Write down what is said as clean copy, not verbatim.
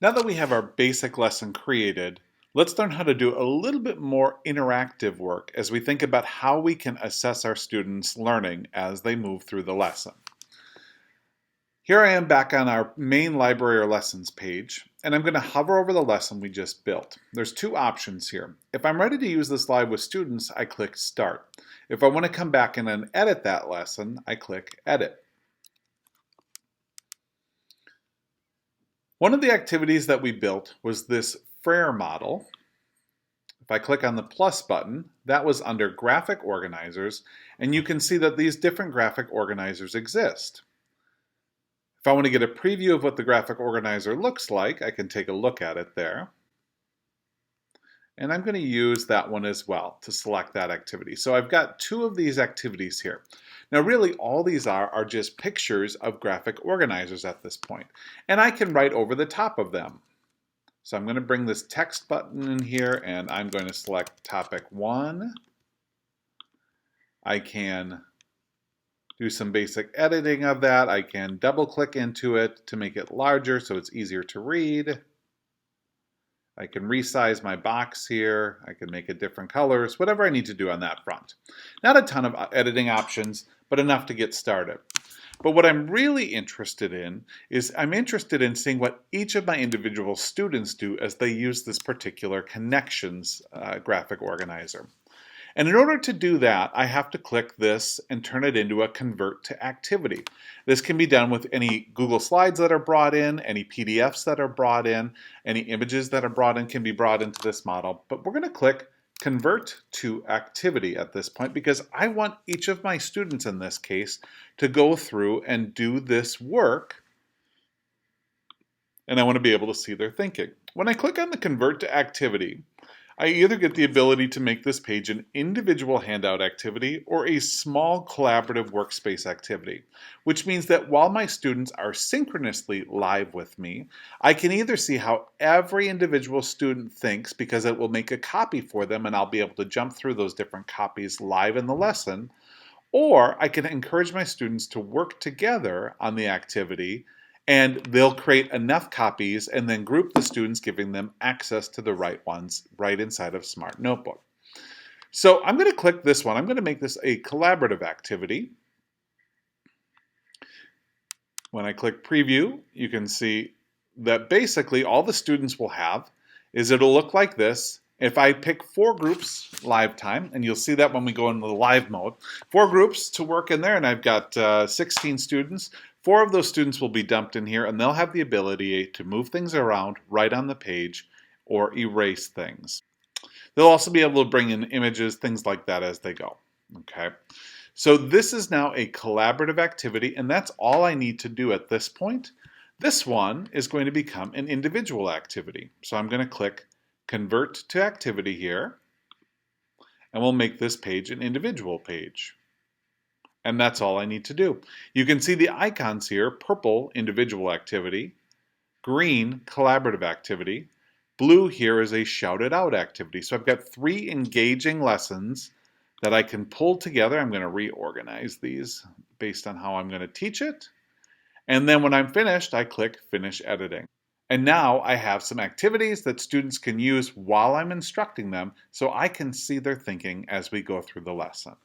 Now that we have our basic lesson created, let's learn how to do a little bit more interactive work as we think about how we can assess our students' learning as they move through the lesson. Here I am back on our main library or lessons page, and I'm going to hover over the lesson we just built. There's two options here. If I'm ready to use this live with students, I click Start. If I want to come back in and edit that lesson, I click Edit. One of the activities that we built was this Frere model. If I click on the plus button, that was under graphic organizers, and you can see that these different graphic organizers exist. If I want to get a preview of what the graphic organizer looks like, I can take a look at it there. And I'm going to use that one as well to select that activity. So I've got two of these activities here. Now really all these are just pictures of graphic organizers at this point. And I can write over the top of them. So I'm going to bring this text button in here and I'm going to select topic 1. I can do some basic editing of that. I can double click into it to make it larger so it's easier to read. I can resize my box here. I can make it different colors, whatever I need to do on that front. Not a ton of editing options, but enough to get started. But what I'm really interested in is I'm interested in seeing what each of my individual students do as they use this particular connections graphic organizer. And in order to do that, I have to click this and turn it into a convert to activity. This can be done with any Google Slides that are brought in, any PDFs that are brought in, any images that are brought in can be brought into this model. But we're going to click convert to activity at this point because I want each of my students in this case to go through and do this work, and I want to be able to see their thinking. When I click on the convert to activity, I either get the ability to make this page an individual handout activity or a small collaborative workspace activity, which means that while my students are synchronously live with me, I can either see how every individual student thinks because it will make a copy for them and I'll be able to jump through those different copies live in the lesson, or I can encourage my students to work together on the activity and they'll create enough copies and then group the students, giving them access to the right ones right inside of Smart Notebook. So I'm going to click this one. I'm going to make this a collaborative activity. When I click preview, you can see that basically all the students will have is it'll look like this. If I pick 4 groups live time, and you'll see that when we go into the live mode, 4 groups to work in there, and I've got 16 students. 4 of those students will be dumped in here, and they'll have the ability to move things around right on the page or erase things. They'll also be able to bring in images, things like that as they go. Okay, so this is now a collaborative activity, and that's all I need to do at this point. This one is going to become an individual activity. So I'm going to click Convert to Activity here, and we'll make this page an individual page. And that's all I need to do. You can see the icons here: purple, individual activity; green, collaborative activity; blue here is a shouted out activity. So I've got 3 engaging lessons that I can pull together. I'm going to reorganize these based on how I'm going to teach it. And then when I'm finished, I click Finish Editing. And now I have some activities that students can use while I'm instructing them so I can see their thinking as we go through the lesson.